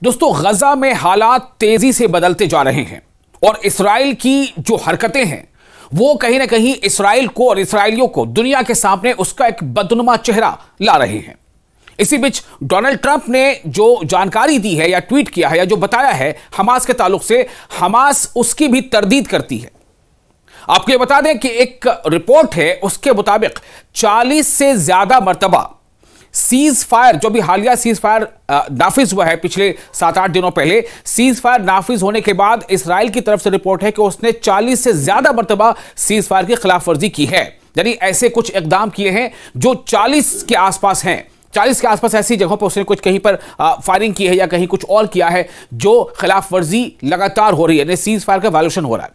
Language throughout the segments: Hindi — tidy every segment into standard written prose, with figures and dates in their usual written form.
दोस्तों, गजा में हालात तेजी से बदलते जा रहे हैं और इसराइल की जो हरकतें हैं वो कहीं ना कहीं इसराइल को और इसराइलियों को दुनिया के सामने उसका एक बदनुमा चेहरा ला रहे हैं। इसी बीच डोनाल्ड ट्रंप ने जो जानकारी दी है या ट्वीट किया है या जो बताया है हमास के ताल्लुक से, हमास उसकी भी तरदीद करती है। आपको ये बता दें कि एक रिपोर्ट है उसके मुताबिक 40 से ज्यादा मर्तबा सीज फायर, जो भी हालिया सीज फायर नाफिज हुआ है पिछले 7-8 दिनों पहले, सीज फायर नाफिज होने के बाद इसराइल की तरफ से रिपोर्ट है कि उसने 40 से ज्यादा मर्तबा सीज फायर की खिलाफ वर्जी की है। यानी ऐसे कुछ इकदाम किए हैं जो 40 के आसपास हैं। 40 के आसपास ऐसी जगहों पर उसने कुछ कहीं पर फायरिंग की है या कहीं कुछ और किया है जो खिलाफ वर्जी लगातार हो रही है, सीज फायर का वायलेशन हो रहा है।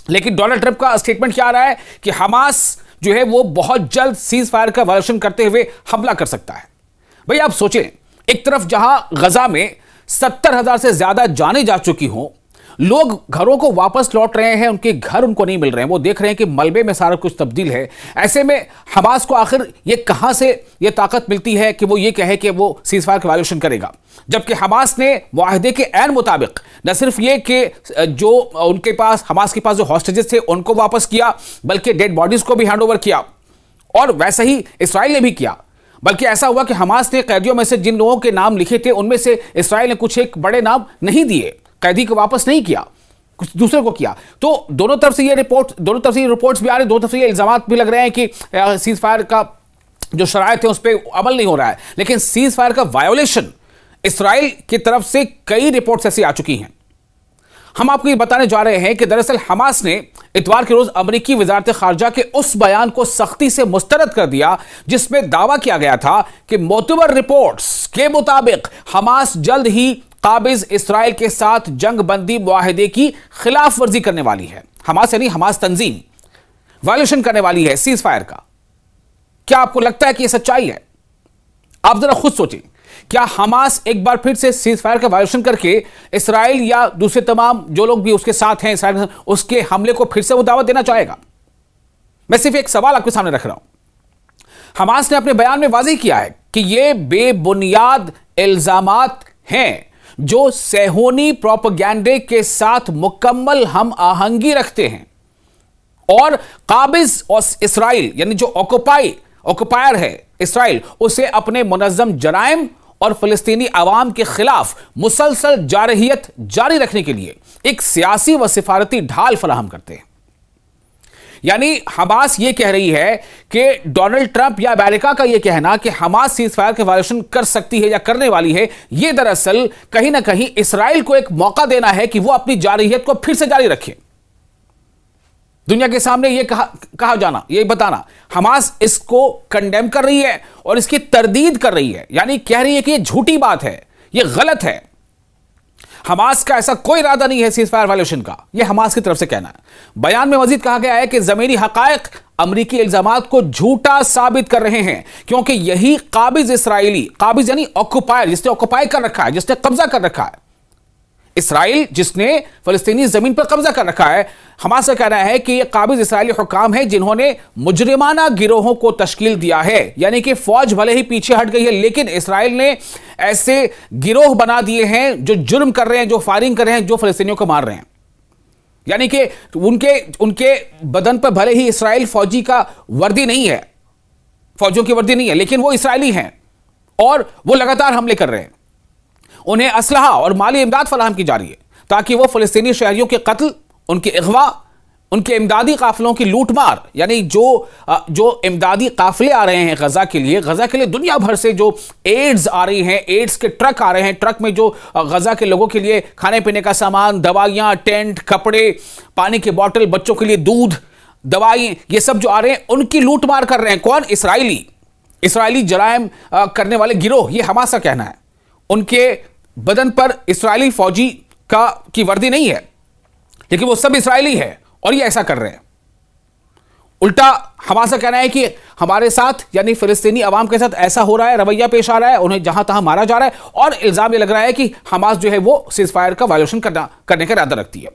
लेकिन डोनाल्ड ट्रंप का स्टेटमेंट क्या आ रहा है कि हमास जो है वो बहुत जल्द सीज फायर का वायलेशन करते हुए हमला कर सकता है। भाई आप सोचें, एक तरफ जहां गजा में 70,000 से ज्यादा जाने जा चुकी हों, लोग घरों को वापस लौट रहे हैं, उनके घर उनको नहीं मिल रहे हैं, वो देख रहे हैं कि मलबे में सारा कुछ तब्दील है। ऐसे में हमास को आखिर ये कहां से ये ताकत मिलती है कि वो ये कहे कि वो सीज फायर का वायलेशन करेगा, जबकि हमास ने मुआहदे के ऐन मुताबिक न सिर्फ ये कि जो उनके पास हमास के पास जो हॉस्टेजेस थे उनको वापस किया, बल्कि डेड बॉडीज को भी हैंड ओवर किया, और वैसा ही इसराइल ने भी किया। बल्कि ऐसा हुआ कि हमास ने कैदियों में से जिन लोगों के नाम लिखे थे उनमें से इसराइल ने कुछ एक बड़े नाम नहीं दिए, कैदी को वापस नहीं किया, कुछ दूसरे को किया। तो दोनों तरफ से ये रिपोर्ट्स भी आ रहे हैं, दोनों तरफ से ये इल्जाम भी लग रहे हैं कि सीज फायर का जो शरायत है उस पर अमल नहीं हो रहा है। लेकिन सीज फायर का वायोलेशन इसराइल की तरफ से कई रिपोर्ट्स ऐसी आ चुकी हैं। हम आपको ये बताने जा रहे हैं कि दरअसल हमास ने इतवार के रोज अमेरिकी वजारत खारजा के उस बयान को सख्ती से मुस्तरद कर दिया जिसमें दावा किया गया था कि मोतबर रिपोर्ट्स के मुताबिक हमास जल्द ही काबिज इसराइल के साथ जंग बंदी मुआहदे की खिलाफ वर्जी करने वाली है। हमास यानी हमास तंजीम वायलेशन करने वाली है सीज फायर का। क्या आपको लगता है कि यह सच्चाई है? आप जरा खुद सोचें, क्या हमास एक बार फिर से सीज फायर का वायलेशन करके इसराइल या दूसरे तमाम जो लोग भी उसके साथ हैं इसराइल, उसके हमले को फिर से वो दावत देना चाहेगा? मैं सिर्फ एक सवाल आपके सामने रख रहा हूं। हमास ने अपने बयान में वाज़ेह किया है कि ये बेबुनियाद इल्जामात हैं जो सेहोनी प्रोपेगेंडे के साथ मुकम्मल हम आहंगी रखते हैं और काबिज और इसराइल यानी जो ऑक्युपायर है इसराइल, उसे अपने मुनज़्ज़म जराइम और फिलिस्तीनी अवाम के खिलाफ मुसलसल जारहियत जारी रखने के लिए एक सियासी व सिफारती ढाल फराहम करते हैं। यानी हमास यह कह रही है कि डोनाल्ड ट्रंप या अमेरिका का यह कहना कि हमास सीज फायर के वायलेशन कर सकती है या करने वाली है, यह दरअसल कहीं ना कहीं इसराइल को एक मौका देना है कि वह अपनी जारहियत को फिर से जारी रखे। दुनिया के सामने यह कहा जाना, यह बताना हमास इसको कंडेम कर रही है और इसकी तरदीद कर रही है, यानी कह रही है कि यह झूठी बात है, यह गलत है, हमास का ऐसा कोई इरादा नहीं है सीज फायर वायलेशन का। यह हमास की तरफ से कहना है। बयान में मजीद कहा गया है कि जमीनी हकायक अमरीकी इल्जामात को झूठा साबित कर रहे हैं क्योंकि यही काबिज इसराइली, काबिज यानी ऑक्युपायर, जिसने ऑक्युपाई कर रखा है, जिसने कब्जा कर रखा है, इसराइल जिसने फलस्तीनी जमीन पर कब्जा कर रखा है, हमास का कहना है कि यह काबिज इसराइली हुकाम है जिन्होंने मुजरिमाना गिरोहों को तश्कील दिया है। यानी कि फौज भले ही पीछे हट गई है लेकिन इसराइल ने ऐसे गिरोह बना दिए हैं जो जुर्म कर रहे हैं, जो फायरिंग कर रहे हैं, जो फलस्तीनियों को मार रहे हैं। यानी कि उनके बदन पर भले ही इसराइल फौजी का वर्दी नहीं है, फौजियों की वर्दी नहीं है, लेकिन वो इसराइली हैं और वो लगातार हमले कर रहे हैं। उन्हें असलहा और माली इमदाद फराहम की जा रही है ताकि वो फलस्तीनी शहरियों के कत्ल, उनके अगवा, उनके इमदादी काफिलों की लूटमार, यानी जो इमदादी काफिले आ रहे हैं गजा के लिए दुनिया भर से जो एड्स आ रही हैं, एड्स के ट्रक आ रहे हैं, ट्रक में जो गजा के लोगों के लिए खाने पीने का सामान, दवाइयाँ, टेंट, कपड़े, पानी की बोतल, बच्चों के लिए दूध, दवाई, ये सब जो आ रहे हैं उनकी लूटमार कर रहे हैं। कौन? इसराइली जराइम करने वाले गिरोह। ये हमास का कहना है। उनके बदन पर इसराइली फौजी की वर्दी नहीं है लेकिन वो सब इसराइली है और ये ऐसा कर रहे हैं। उल्टा हमास का कहना है कि हमारे साथ यानी फिलिस्तीनी अवाम के साथ ऐसा हो रहा है, रवैया पेश आ रहा है, उन्हें जहां तहां मारा जा रहा है और इल्जाम ये लग रहा है कि हमास जो है वो सीज फायर का वायलेशन करने का इरादा रखती है।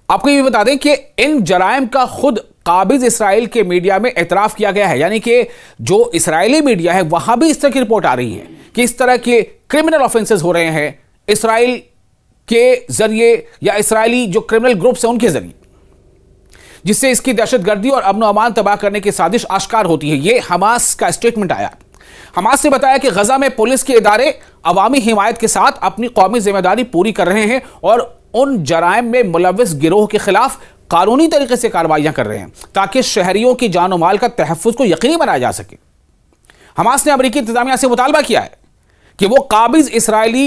आपको ये भी बता दें कि इन जराइम का खुद काबिज इसराइल के मीडिया में एतराफ किया गया है, यानी कि जो इसराइली मीडिया है वहां भी इस तरह की रिपोर्ट आ रही है कि इस तरह के क्रिमिनल ऑफेंसेस हो रहे हैं इसराइल के जरिए या इसराइली जो क्रिमिनल ग्रुप्स हैं उनके जरिए, जिससे इसकी दहशतगर्दी और अमन अमान तबाह करने की साजिश आश्कार होती है। यह हमास का स्टेटमेंट आया। हमास ने बताया कि गजा में पुलिस के इदारे अवामी हिमायत के साथ अपनी कौमी जिम्मेदारी पूरी कर रहे हैं और उन जराइम में मुलव्विस गिरोह के खिलाफ कानूनी तरीके से कार्रवाइयां कर रहे हैं ताकि शहरियों की जान और माल का तहफ्फुज को यकीनी बनाया जा सके। हमास ने अमेरिकी इंतजामिया से मुतालबा किया है कि वो काबिज इसराइली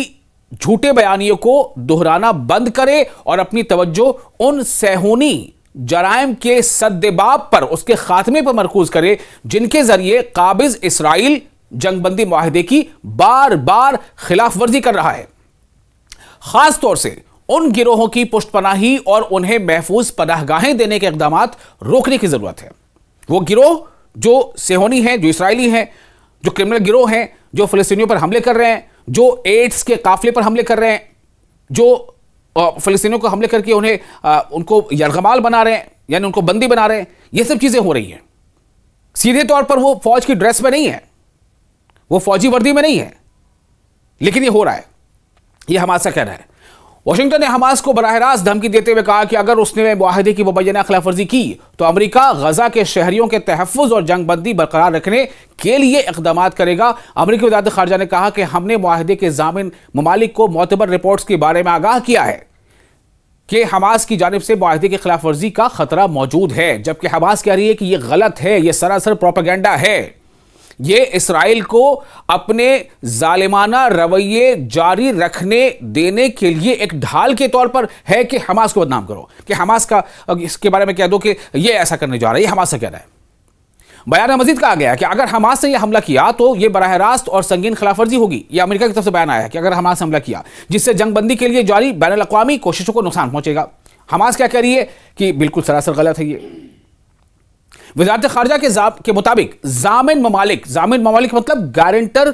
झूठे बयानियों को दोहराना बंद करे और अपनी तवज्जो उन सेहूनी जराइम के सद्देबाब पर, उसके खात्मे पर मरकूज करे जिनके जरिए काबिज इसराइल जंगबंदी मुआहदे की बार बार खिलाफ वर्जी कर रहा है। खास तौर से उन गिरोहों की पुष्टपनाही और उन्हें महफूज पनाहगाहें देने के इकदाम रोकने की जरूरत है। वो गिरोह जो सेहोनी हैं, जो इसराइली हैं, जो क्रिमिनल गिरोह हैं, जो फिलिस्तीनियों पर हमले कर रहे हैं, जो एड्स के काफिले पर हमले कर रहे हैं, जो फिलिस्तीनियों को हमले करके उनको यरगमाल बना रहे हैं, यानी उनको बंदी बना रहे हैं, ये सब चीजें हो रही हैं। सीधे तौर पर वो फौज की ड्रेस में नहीं है, वो फौजी वर्दी में नहीं है, लेकिन ये हो रहा है। ये हमास का कहना है। वाशिंगटन ने हमास को बराह रास्त धमकी देते हुए कहा कि अगर उसने मुआहदे की मुबैना खिलाफवर्जी की तो अमेरिका गजा के शहरियों के तहफ्फुज और जंगबंदी बरकरार रखने के लिए इक़दामात करेगा। अमेरिकी वज़ारत ख़ारजा ने कहा कि हमने मुआहदे के ज़ामिन ममालिक को मोतबर रिपोर्ट्स के बारे में आगाह किया है कि हमास की जानिब से मुआहदे की खिलाफवर्जी का खतरा मौजूद है, जबकि हमास कह रही है कि यह गलत है, यह सरासर प्रोपेगेंडा है। ये इसराइल को अपने जालिमाना रवैये जारी रखने देने के लिए एक ढाल के तौर पर है कि हमास को बदनाम करो, कि हमास का इसके बारे में कह दो कि ये ऐसा करने जा रहा है। ये हमास से कह रहा है। बयान में मजीद कहा गया है कि अगर हमास ने यह हमला किया तो यह बराह रास्त और संगीन खिलाफवर्जी होगी। यह अमेरिका की तरफ से बयान आया है कि अगर हमास हमला किया जिससे जंगबंदी के लिए जारी बैनुल अक़वामी कोशिशों को नुकसान पहुंचेगा। हमास क्या कह रही है कि बिल्कुल सरासर गलत है। ये वज़ारत ख़ारजा के मुताबिक जामिन ममालिक मतलब गारंटर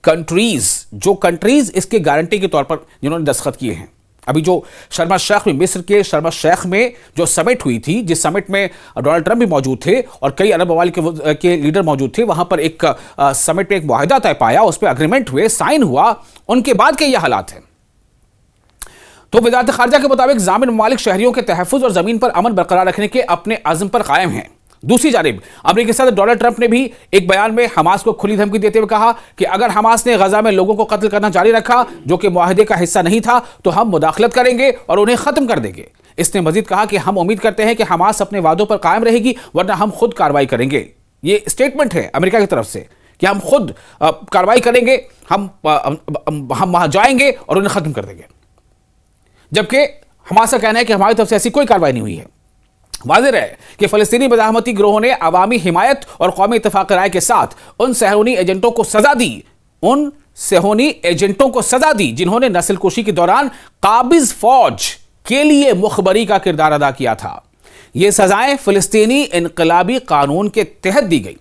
कंट्रीज, जो कंट्रीज इसके गारंटी के तौर पर जिन्होंने दस्तखत किए हैं। अभी जो शर्म शेख में, मिस्र के शर्म शेख में जो समिट हुई थी, जिस समिट में डोनाल्ड ट्रंप भी मौजूद थे और कई अरब ममालिक के लीडर मौजूद थे, वहां पर एक समिट में एक मुआहदा तय पाया, उस पर अग्रीमेंट हुए, साइन हुआ, उनके बाद के ये हालात हैं। तो वज़ारत ख़ारजा के मुताबिक जामिन ममालिक शहरियों के तहफ़्फ़ुज़ और ज़मीन पर अमन बरकरार रखने के अपने अज़्म पर कायम हैं। दूसरी जानिब अमेरिकी सदर डोनाल्ड ट्रंप ने भी एक बयान में हमास को खुली धमकी देते हुए कहा कि अगर हमास ने गजा में लोगों को कत्ल करना जारी रखा जो कि मुआहदे का हिस्सा नहीं था तो हम मुदाखलत करेंगे और उन्हें खत्म कर देंगे। इसने मजीद कहा कि हम उम्मीद करते हैं कि हमास अपने वादों पर कायम रहेगी वरना हम खुद कार्रवाई करेंगे। ये स्टेटमेंट है अमेरिका की तरफ से कि हम खुद कार्रवाई करेंगे, हम वहां जाएंगे और उन्हें खत्म कर देंगे, जबकि हमास का कहना है कि हमारी तरफ से ऐसी कोई कार्रवाई नहीं हुई है। वाज़ेह है कि फ़लस्तीनी मज़ाहमती गिरोहों ने अवामी हिमायत और कौमी इत्तेफ़ाक़ राय के साथ उन सेहूनी एजेंटों को सजा दी जिन्होंने नस्लकुशी के दौरान काबिज फौज के लिए मुखबरी का किरदार अदा किया था। ये सजाएं फ़लस्तीनी इनक़लाबी कानून के तहत दी गई।